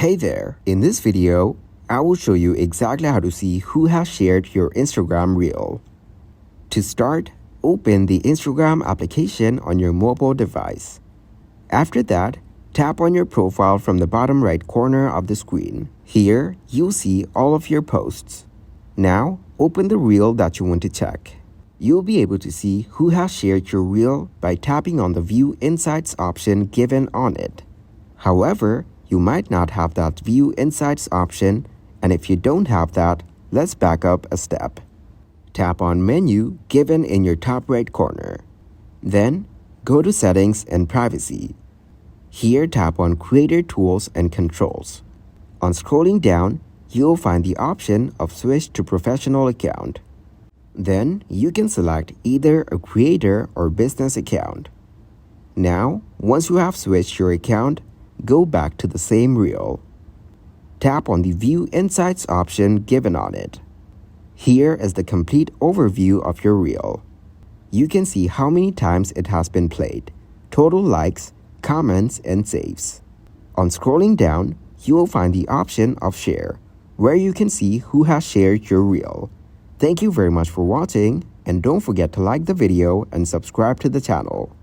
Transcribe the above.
Hey there, in this video, I will show you exactly how to see who has shared your Instagram reel. To start, open the Instagram application on your mobile device. After that, tap on your profile from the bottom right corner of the screen. Here, you'll see all of your posts. Now, open the reel that you want to check. You'll be able to see who has shared your reel by tapping on the View Insights option given on it. However, you might not have that View Insights option, and if you don't have that, let's back up a step. Tap on Menu given in your top right corner. Then, go to Settings and Privacy. Here, tap on Creator Tools and Controls. On scrolling down, you'll find the option of Switch to Professional Account. Then, you can select either a creator or business account. Now, once you have switched your account, go back to the same reel. Tap on the View Insights option given on it. Here is the complete overview of your reel. You can see how many times it has been played, total likes, comments, and saves. On scrolling down, you will find the option of Share, where you can see who has shared your reel. Thank you very much for watching, and don't forget to like the video and subscribe to the channel.